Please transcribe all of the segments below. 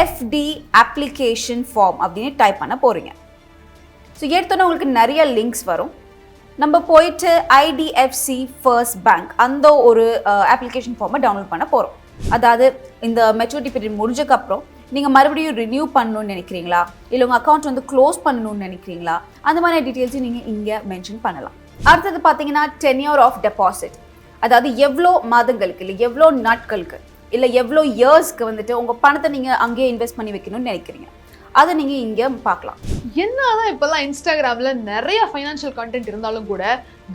FD application form அப்படின்னு type பண்ண போகிறீங்க. ஸோ எடுத்தோன்னே உங்களுக்கு நிறைய லிங்க்ஸ் வரும். நம்ம போயிட்டு IDFC ஃபர்ஸ்ட் பேங்க் அந்த ஒரு அப்ளிகேஷன் ஃபார்மை டவுன்லோட் பண்ண போகிறோம். அதாவது இந்த மெச்சூரிட்டி பீரியட் முடிஞ்சக்கப்புறம் நீங்கள் மறுபடியும் ரினியூ பண்ணணும்னு நினைக்கிறீங்களா, இல்லை உங்கள் அக்கௌண்ட் வந்து க்ளோஸ் பண்ணணும்னு நினைக்கிறீங்களா, அந்த மாதிரி டீட்டெயில்ஸையும் நீங்கள் இங்கே மென்ஷன் பண்ணலாம். அடுத்தது பார்த்தீங்கன்னா tenure ஆஃப் டெபாசிட், அதாவது எவ்வளோ மாதங்களுக்கு இல்லை எவ்வளோ நாட்களுக்கு இல்லை எவ்வளோ இயர்ஸ்க்கு வந்துட்டு உங்கள் பணத்தை நீங்கள் அங்கேயே இன்வெஸ்ட் பண்ணி வைக்கணும்னு நினைக்கிறீங்க, அதை நீங்கள் இங்கே பார்க்கலாம். என்னதான் இப்போல்லாம் இன்ஸ்டாகிராமில் நிறைய ஃபைனான்ஷியல் கண்டென்ட் இருந்தாலும் கூட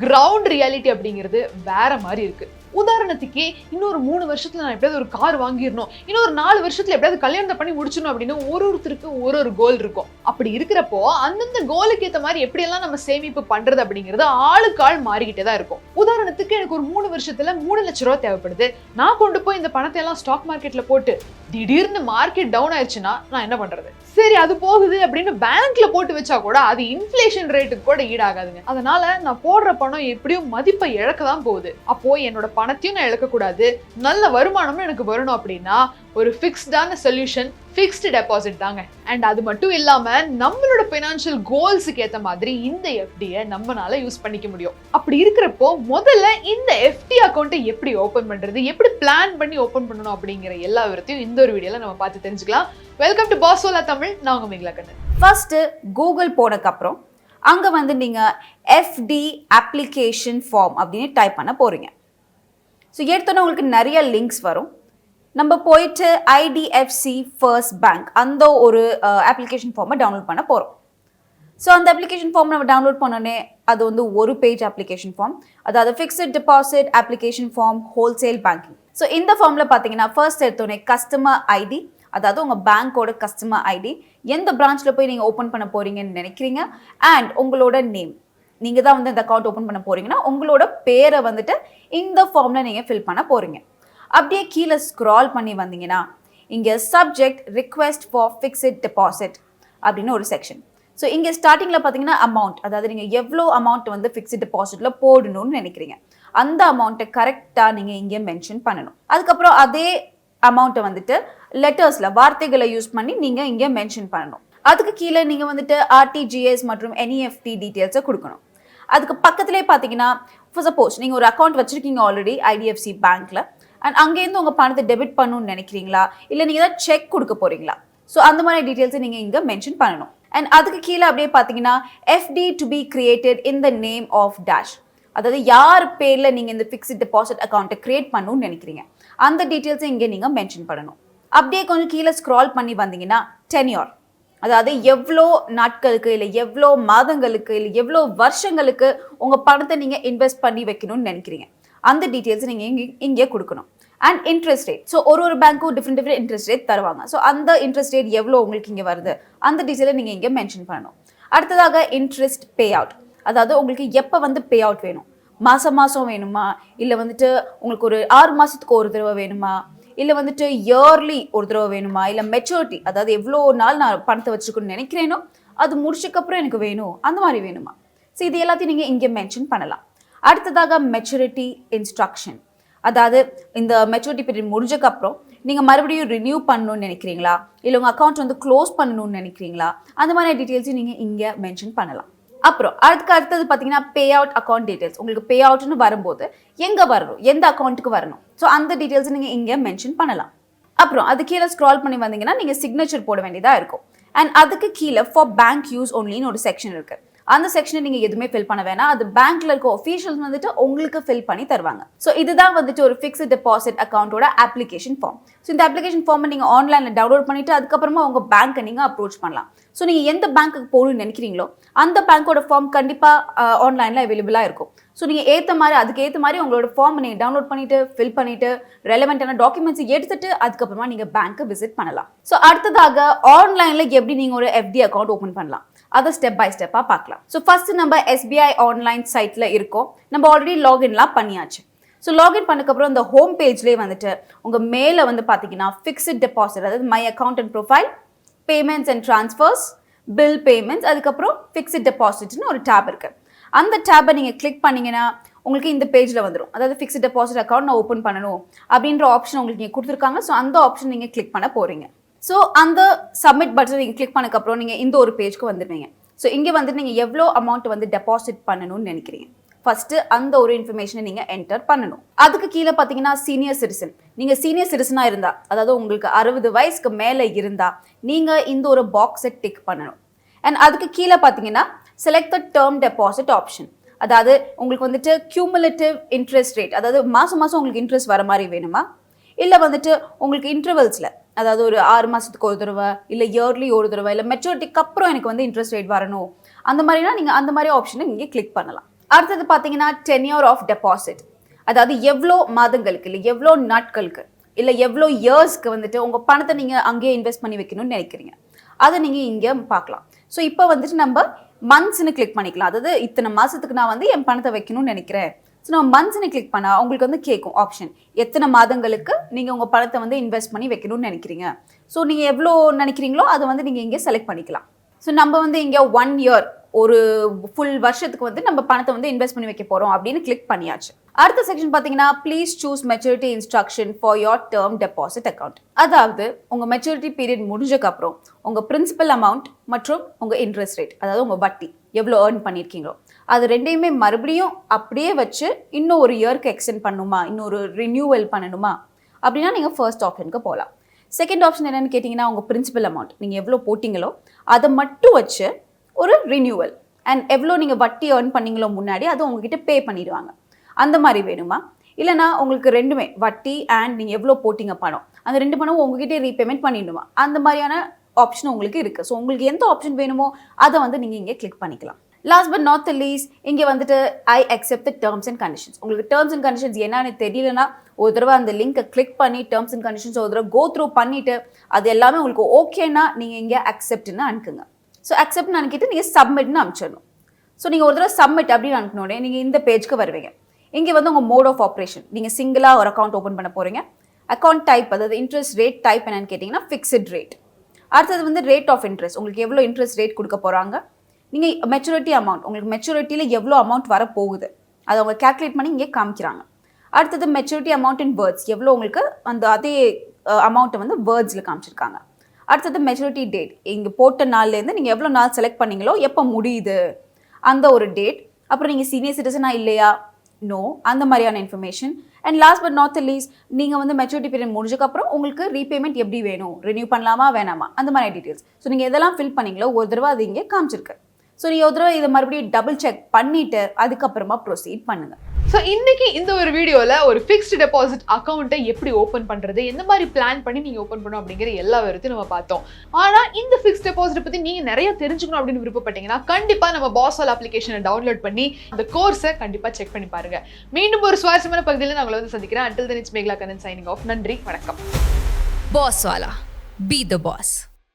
கிரவுண்ட் ரியாலிட்டி அப்படிங்கிறது வேற மாதிரி இருக்குது. உதாரணத்துக்கு இன்னொரு 3 வருஷத்துல நான் எப்படியாவது ஒரு கார் வாங்கிடணும், இன்னொரு 4 வருஷத்துல எப்படியாவது கல்யாணத்தை பண்ணி முடிச்சிடணும் அப்படின்னு ஒருத்தருக்கு ஒரு கோல் இருக்கும். அப்படி இருக்கிறப்போ அந்தந்த கோலுக்கு ஏற்ற மாதிரி எப்படியெல்லாம் நம்ம சேமிப்பு பண்றது அப்படிங்கிறது ஆளுக்கு ஆள் மாறிக்கிட்டே தான் இருக்கும். உதாரணத்துக்கு எனக்கு ஒரு 3 வருஷத்துல 3 லட்ச ரூபா தேவைப்படுது. நான் கொண்டு போய் இந்த பணத்தை எல்லாம் ஸ்டாக் மார்க்கெட்ல போட்டு திடீர்னு மார்க்கெட் டவுன் ஆயிடுச்சுன்னா நான் என்ன பண்றது? சரி அது போகுது அப்படின்னு பேங்க்ல போட்டு வச்சா கூட அது இன்ஃபிளேஷன் ரேட்டுக்கு கூட ஈடாகாதுங்க. அதனால நான் போடுற பணம் எப்படியும் மதிப்பை இழக்க தான் போகுது. அப்போ என்னோட பணத்தையும் நான் இழக்கக்கூடாது, நல்ல வருமானமும் எனக்கு வரணும் அப்படின்னா ஒரு ஃபிக்ஸ்டான சொல்யூஷன் ஃபிக்ஸ்டு டெபாசிட் தாங்க. அண்ட் அது மட்டும் இல்லாம நம்மளோட ஃபைனான்ஷியல் கோல்ஸுக்கு ஏற்ற மாதிரி இந்த எஃப்டியை நம்மளால யூஸ் பண்ணிக்க முடியும். அப்படி இருக்கிறப்போ முதல்ல இந்த எஃப்டி அக்கௌண்ட்டை எப்படி ஓப்பன் பண்றது, எப்படி பிளான் பண்ணி ஓப்பன் பண்ணணும் அப்படிங்கிற எல்லா விவரத்தையும் இந்த ஒரு வீடியோல நம்ம பார்த்து தெரிஞ்சுக்கலாம். வெல்கம் டு பாஸ் சோலா தமிழ். நான் உங்க மீங்களா கண்ணன். ஃபர்ஸ்ட் கூகுள் போனதுக்கப்புறம் அங்கே வந்து நீங்கள் FD அப்ளிகேஷன் ஃபார்ம் அப்படின்னு டைப் பண்ண போகிறீங்க. ஸோ எடுத்தோன்னே உங்களுக்கு நிறைய லிங்க்ஸ் வரும். நம்ம போயிட்டு IDFC ஃபர்ஸ்ட் பேங்க் அந்த ஒரு அப்ளிகேஷன் ஃபார்மை டவுன்லோட் பண்ண போகிறோம். ஸோ அந்த அப்ளிகேஷன் ஃபார்ம் நம்ம டவுன்லோட் பண்ணோன்னே அது வந்து ஒரு பேஜ் அப்ளிகேஷன் ஃபார்ம், அதாவது fixed deposit application form wholesale banking. So இந்த ஃபார்மில் பார்த்தீங்கன்னா ஃபர்ஸ்ட் எடுத்தோடனே கஸ்டமர் ஐடி, அதாவது உங்கள் பேங்க்கோட கஸ்டமர் ஐடி, எந்த பிரான்ச்சில் போய் நீங்கள் ஓப்பன் பண்ண போகிறீங்கன்னு நினைக்கிறீங்க, அண்ட் உங்களோட நேம். நீங்கள் தான் வந்து இந்த அக்கௌண்ட் ஓப்பன் பண்ண போகிறீங்கன்னா உங்களோட பேரை வந்துட்டு இந்த ஃபார்மில் நீங்கள் ஃபில் பண்ண போகிறீங்க. அப்படியே கீழே ஸ்க்ரால் பண்ணி வந்தீங்கன்னா இங்கே subject request for fixed deposit அப்படின்னு ஒரு செக்ஷன். ஸோ இங்கே ஸ்டார்டிங்கில் பார்த்தீங்கன்னா அமௌண்ட், அதாவது நீங்கள் எவ்வளோ அமௌண்ட் வந்து ஃபிக்ஸட் டெபாசிட்டில் போடணும்னு நினைக்கிறீங்க அந்த அமௌண்ட்டை கரெக்டாக நீங்கள் இங்கே மென்ஷன் பண்ணணும். அதுக்கப்புறம் அதே அமௌண்ட்டை வந்துட்டு லெட்டர்ஸில் வார்த்தைகளை யூஸ் பண்ணி நீங்கள் இங்கே மென்ஷன் பண்ணணும். அதுக்கு கீழே நீங்கள் வந்துட்டு RTGS மற்றும் NEFT டீட்டெயில்ஸை கொடுக்கணும். அதுக்கு பக்கத்துலேயே பார்த்தீங்கன்னா சப்போஸ் நீங்கள் ஒரு அக்கௌண்ட் வச்சுருக்கீங்க ஆல்ரெடி IDFC பேங்க்கில், அண்ட் அங்கேருந்து உங்கள் பணத்தை டெபிட் பண்ணணும்னு நினைக்கிறீங்களா, இல்லை நீங்கள் ஏதாவது செக் கொடுக்க போகிறீங்களா, ஸோ அந்த மாதிரி டீட்டெயில்ஸை நீங்கள் இங்கே மென்ஷன் பண்ணணும். அண்ட் அதுக்கு கீழே அப்படியே பார்த்தீங்கன்னா FD to be created in the name of dash, அதாவது யார் பேரில் நீங்கள் இந்த ஃபிக்ஸ்ட் டெபாசிட் அக்கௌண்ட்டை கிரியேட் பண்ணணும்னு நினைக்கிறீங்க அந்த டீட்டெயில்ஸை இங்கே நீங்கள் மென்ஷன் பண்ணணும். அப்படியே கொஞ்சம் கீழே ஸ்க்ரால் பண்ணி வந்தீங்கன்னா tenure, அதாவது எவ்வளோ நாட்களுக்கு இல்லை எவ்வளோ மாதங்களுக்கு இல்லை எவ்வளோ வருஷங்களுக்கு உங்கள் பணத்தை நீங்கள் இன்வெஸ்ட் பண்ணி வைக்கணும்னு நினைக்கிறீங்க அந்த டீட்டெயில்ஸை நீங்கள் இங்கே கொடுக்கணும். அண்ட் இன்ட்ரெஸ்ட் ரேட், ஸோ ஒரு பேங்க்கும் டிஃப்ரெண்ட் இன்ட்ரெஸ்ட் ரேட் தருவாங்க. ஸோ அந்த இன்ட்ரெஸ்ட் ரேட் எவ்வளோ உங்களுக்கு இங்கே வருது அந்த டீட்டெயிலை நீங்கள் இங்கே மென்ஷன் பண்ணணும். அடுத்ததாக இன்ட்ரெஸ்ட் பே அவுட், அதாவது உங்களுக்கு எப்போ வந்து பே அவுட் வேணும், மாதம் வேணுமா, இல்லை வந்துட்டு உங்களுக்கு ஒரு 6 மாதத்துக்கு ஒரு தடவை வேணுமா, இல்லை வந்துட்டு இயர்லி ஒரு தடவை வேணுமா, இல்லை மெச்சூரிட்டி, அதாவது எவ்வளோ நாள் நான் பணத்தை வச்சுக்கணும்னு நினைக்கிறேனோ அது முடிச்சக்கப்புறம் எனக்கு வேணும் அந்த மாதிரி வேணுமா. ஸோ இது எல்லாத்தையும் நீங்கள் இங்கே மென்ஷன் பண்ணலாம். அடுத்ததாக மெச்சூரிட்டி இன்ஸ்ட்ரக்ஷன், அதாவது இந்த மெச்சூரிட்டி பீரியட் முடிஞ்சக்கப்புறம் நீங்கள் மறுபடியும் ரினியூ பண்ணணும்னு நினைக்கிறீங்களா, இல்லை உங்கள் அக்கௌண்ட் வந்து க்ளோஸ் பண்ணணும்னு நினைக்கிறீங்களா அந்த மாதிரி டீட்டெயில்ஸையும் நீங்கள் இங்கே மென்ஷன் பண்ணலாம். அப்புறம் அடுத்தது பார்த்தீங்கன்னா பே அவுட் அக்கௌண்ட் டீட்டெயில்ஸ். உங்களுக்கு பே அவுட்னு வரும்போது எங்கே வரணும், எந்த அக்கௌண்ட்டுக்கு வரணும், ஸோ அந்த டீட்டெயில்ஸை நீங்கள் இங்கே மென்ஷன் பண்ணலாம். அப்புறம் அது கீழே ஸ்க்ரால் பண்ணி வந்தீங்கன்னா நீங்கள் சிக்னேச்சர் போட வேண்டியதாக இருக்கும். அண்ட் அதுக்கு கீழே ஃபார் பேங்க் யூஸ் ஒன்லின்னு ஒரு செக்ஷன் இருக்குது. அந்த செக்ஷனை நீங்கள் எதுவுமே ஃபில் பண்ண வேணாம், அது பேங்க்ல இருக்க ஒஃபீஷியல்ஸ் வந்துட்டு உங்களுக்கு ஃபில் பண்ணி தருவாங்க. ஸோ இதுதான் வந்துட்டு ஒரு ஃபிக்ஸ்ட் டெபாசிட் அக்கௌண்ட்டோட அப்ளிகேஷன் ஃபார்ம். ஸோ இந்த அப்ளிகேஷன் ஃபார்மை நீங்கள் ஆன்லைனில் டவுன்லோட் பண்ணிட்டு அதுக்கப்புறமா உங்கள் பேங்க்கை நீங்கள் அப்ரோச் பண்ணலாம். ஸோ நீங்கள் எந்த பேங்க்குக்கு போகணும்னு நினைக்கிறீங்களோ அந்த பேங்க்கோட ஃபார்ம் கண்டிப்பாக ஆன்லைனில் அவைலபிளாக இருக்கும். ஸோ நீங்கள் அதுக்கு ஏற்ற மாதிரி உங்களோட ஃபார்மை நீங்கள் டவுன்லோட் பண்ணிட்டு ஃபில் பண்ணிட்டு ரெலவெண்ட்டான டாக்குமெண்ட்ஸ் எடுத்துட்டு அதுக்கப்புறமா நீங்கள் பேங்க்கை விசிட் பண்ணலாம். ஸோ அடுத்ததாக ஆன்லைனில் எப்படி நீங்கள் ஒரு FD அக்கௌண்ட் ஓப்பன் பண்ணலாம் அதை ஸ்டெப் பை ஸ்டெப்பாக பார்க்கலாம். ஸோ ஃபர்ஸ்ட் நம்ம SBI ஆன்லைன் சைட்டில் இருக்கோம். நம்ம ஆல்ரெடி லாகின்லாம் பண்ணியாச்சு. ஸோ லாகின் பண்ணக்கப்புறம் இந்த ஹோம் பேஜ்லேயே வந்துட்டு உங்கள் மேலே வந்து பார்த்தீங்கன்னா ஃபிக்ஸட் டெபாசிட், அதாவது my account and profile, payments and transfers, bill payments, அதுக்கப்புறம் ஃபிக்ஸட் டெபாசிட்னு ஒரு டேப் இருக்குது. அந்த டேப்பை நீங்கள் கிளிக் பண்ணிங்கன்னா உங்களுக்கு இந்த பேஜில் வந்துடும். அதாவது ஃபிக்ஸ்ட் டெபாசிட் அக்கௌண்ட் நான் ஓப்பன் பண்ணணும் அப்படின்ற ஆப்ஷன் உங்களுக்கு நீங்கள் கொடுத்துருக்காங்க. ஸோ அந்த ஆப்ஷன் நீங்கள் கிளிக் பண்ண போகிறீங்க. ஸோ அந்த சப்மிட் பட்டன் நீங்கள் கிளிக் பண்ணக்கப்புறம் நீங்கள் இந்த ஒரு பேஜ்க்கு வந்துடுவீங்க. ஸோ இங்கே வந்துட்டு நீங்கள் எவ்வளோ அமௌண்ட் வந்து டெபாசிட் பண்ணணும்னு நினைக்கிறீங்க, ஃபர்ஸ்ட் அந்த ஒரு இன்ஃபர்மேஷனை நீங்கள் என்டர் பண்ணணும். அதுக்கு கீழே பார்த்தீங்கன்னா சீனியர் சிட்டிசன். நீங்கள் சீனியர் சிட்டிசனாக இருந்தால், அதாவது உங்களுக்கு 60 வயசுக்கு மேலே இருந்தால் நீங்கள் இந்த ஒரு பாக்ஸை டிக் பண்ணணும். அண்ட் அதுக்கு கீழே பார்த்தீங்கன்னா select the term deposit option. அதாவது உங்களுக்கு வந்துட்டு கியூமுலேட்டிவ் இன்ட்ரெஸ்ட் ரேட், அதாவது மாதம் மாதம் உங்களுக்கு இன்ட்ரெஸ்ட் வர மாதிரி வேணுமா, இல்லை வந்துட்டு உங்களுக்கு இன்டர்வல்ஸில், அதாவது ஒரு 6 மாதத்துக்கு ஒரு தடவை, இல்லை இயர்லி ஒரு தடவை, இல்லை மெச்சூரிட்டிக்கு அப்புறம் எனக்கு வந்து இன்ட்ரெஸ்ட் ரேட் வரணும், அந்த மாதிரினா நீங்கள் அந்த மாதிரி ஆப்ஷனை நீங்கள் கிளிக் பண்ணலாம். அடுத்தது பார்த்தீங்கன்னா டென்யூர் ஆஃப் டெபாசிட், அதாவது எவ்வளோ மாதங்களுக்கு, இல்லை எவ்வளோ நாட்களுக்கு, இல்லை எவ்வளோ இயர்ஸ்க்கு வந்துட்டு உங்கள் பணத்தை நீங்கள் அங்கேயே இன்வெஸ்ட் பண்ணி வைக்கணும்னு நினைக்கிறீங்க, அதை நீங்கள் இங்கே பார்க்கலாம். ஸோ இப்போ வந்துட்டு நம்ம மந்த்ஸ்ன்னு கிளிக் பண்ணிக்கலாம். அதாவது இத்தனை மாதத்துக்கு நான் வந்து என் பணத்தை வைக்கணும்னு நினைக்கிறேன். ஸோ நம்ம மந்த்ஸ்ன்னு கிளிக் பண்ணால் உங்களுக்கு வந்து கேட்கும் ஆப்ஷன், எத்தனை மாதங்களுக்கு நீங்கள் உங்கள் பணத்தை வந்து இன்வெஸ்ட் பண்ணி வைக்கணும்னு நினைக்கிறீங்க. ஸோ நீங்கள் எவ்வளோ நினைக்கிறீங்களோ அதை வந்து நீங்கள் இங்கே செலக்ட் பண்ணிக்கலாம். ஸோ நம்ம வந்து இங்கே 1 இயர், ஒரு ஃபுல் வருஷத்துக்கு வந்து நம்ம பணத்தை வந்து இன்வெஸ்ட் பண்ணி வைக்க போகிறோம் அப்படின்னு கிளிக் பண்ணியாச்சு. அடுத்த செக்ஷன் பார்த்தீங்கன்னா please choose maturity instruction for your term deposit account. அதாவது உங்கள் மெச்சூரிட்டி பீரியட் முடிஞ்சக்கப்புறம் உங்கள் பிரின்சிபல் அமௌண்ட் மற்றும் உங்கள் இன்ட்ரெஸ்ட் ரேட், அதாவது உங்கள் வட்டி எவ்வளோ ஏர்ன் பண்ணியிருக்கீங்களோ அது ரெண்டையுமே மறுபடியும் அப்படியே வச்சு இன்னும் ஒரு இயருக்கு எக்ஸ்டெண்ட் பண்ணணுமா, இன்னொரு ரினியூவல் பண்ணணுமா அப்படின்னா நீங்கள் ஃபர்ஸ்ட் ஆப்ஷனுக்கு போகலாம். செகண்ட் ஆப்ஷன் என்னென்னு கேட்டிங்கன்னா உங்கள் பிரின்சிபல் அமௌண்ட் நீங்கள் எவ்வளோ போட்டிங்களோ அதை மட்டும் வச்சு ஒரு ரினியூவல், அண்ட் எவ்வளோ நீங்கள் வட்டி ஏர்ன் பண்ணீங்களோ முன்னாடி அது உங்ககிட்ட பே பண்ணிடுவாங்க, அந்த மாதிரி வேணுமா, இல்லைனா உங்களுக்கு ரெண்டுமே வட்டி அண்ட் நீங்கள் எவ்வளோ போட்டிங்க பணம் அந்த 2 பணமும் உங்ககிட்ட ரீபேமெண்ட் பண்ணிடணுமா, அந்த மாதிரியான ஆப்ஷன் உங்களுக்கு இருக்குது. ஸோ உங்களுக்கு எந்த ஆப்ஷன் வேணுமோ அதை வந்து நீங்கள் இங்கே கிளிக் பண்ணிக்கலாம். Last but not the least இங்கே வந்துட்டு I accept the terms and conditions. உங்களுக்கு டேர்ம்ஸ் அண்ட் கண்டிஷன்ஸ் என்னன்னு தெரியலனா ஒரு தடவை அந்த லிங்கை கிளிக் பண்ணி டேர்ம்ஸ் அண்ட் கண்டிஷன்ஸ் ஒரு தடவை கோ த்ரூ பண்ணிவிட்டு அது எல்லாமே உங்களுக்கு ஓகேனா நீங்கள் இங்கே அக்செப்ட்னு அனுப்புங்க. ஸோ அக்செப்ட்னு அனுப்பிட்டு நீங்கள் சப்மிட்னு அனுப்பிச்சிடணும். ஸோ நீங்கள் ஒரு தடவை சப்மிட் அப்படின்னு அனுப்பினோடனே நீங்கள் இந்த பேஜ்க்கு வருவீங்க. இங்கே வந்து உங்கள் மோட் ஆஃப் ஆப்ரேஷன், நீங்கள் சிங்கிளாக ஒரு அக்கௌண்ட் ஓப்பன் பண்ண போகிறீங்க. அக்கௌண்ட் டைப், அதாவது இன்ட்ரெஸ்ட் ரேட் டைப் என்னன்னு கேட்டிங்கன்னா ஃபிக்ஸட் ரேட். அடுத்தது வந்து ரேட் ஆஃப் இன்ட்ரெஸ்ட், உங்களுக்கு எவ்வளோ இன்ட்ரெஸ்ட் ரேட் கொடுக்க போகிறாங்க. நீங்கள் மெச்சூரிட்டி அமௌண்ட், உங்களுக்கு மெச்சூரிட்டியில் எவ்வளோ அமௌண்ட் வர போகுது அதை அவங்க கேல்குலேட் பண்ணி இங்கே காமிக்கிறாங்க. அடுத்தது மெச்சூரிட்டி அமௌண்ட் இன் வேர்ட்ஸ், எவ்வளோ உங்களுக்கு அந்த அதே அமௌண்ட்டை வந்து வேர்ட்ஸில் காமிச்சிருக்காங்க. அடுத்தது மெச்சூரிட்டி டேட், இங்கே போட்ட நாள்லேருந்து நீங்கள் எவ்வளோ நாள் செலக்ட் பண்ணீங்களோ எப்போ முடியுது அந்த ஒரு டேட். அப்புறம் நீங்கள் சீனியர் சிட்டிசனா இல்லையா, நோ, அந்த மாதிரியான information. And last but not the least நீங்கள் வந்து மெச்சூரிட்டி பீரியட் முடிஞ்சக்கப்புறம் உங்களுக்கு ரீபேமெண்ட் எப்படி வேணும், ரினியூ பண்ணலாமா வேணாமா, அந்த மாதிரி டீட்டெயில்ஸ். ஸோ நீங்கள் எதெல்லாம் ஃபில் பண்ணீங்களோ ஒரு தடவை அது இங்கே காமிச்சிருக்கு. ஸோ நீங்கள் ஒரு தடவை இதை மறுபடியும் டபுள் செக் பண்ணிவிட்டு அதுக்கப்புறமா ப்ரொசீட் பண்ணுங்கள். ஸோ இன்னைக்கு இந்த ஒரு வீடியோவில் ஒரு ஃபிக்ஸ்டு டெபாசிட் அக்கௌண்ட்டை எப்படி ஓப்பன் பண்ணுறது, எந்த மாதிரி பிளான் பண்ணி நீங்கள் ஓப்பன் பண்ணணும் அப்படிங்கிற எல்லா விவரத்தையும் நம்ம பார்த்தோம். ஆனால் இந்த ஃபிக்ஸ்ட் டெபாசிட் பற்றி நீங்கள் நிறைய தெரிஞ்சுக்கணும் அப்படின்னு விருப்பப்பட்டீங்கன்னா கண்டிப்பாக நம்ம பாஸ்வால் அப்ளிகேஷனை டவுன்லோட் பண்ணி அந்த கோர்ஸை கண்டிப்பாக செக் பண்ணி பாருங்கள். மீண்டும் ஒரு சுவாரஸ்யமான பகுதியில் நான் உங்களை வந்து சந்திக்கிறேன். Until then, it's Meghla Kannan signing off. நன்றி, வணக்கம். Bosswala. Be the boss.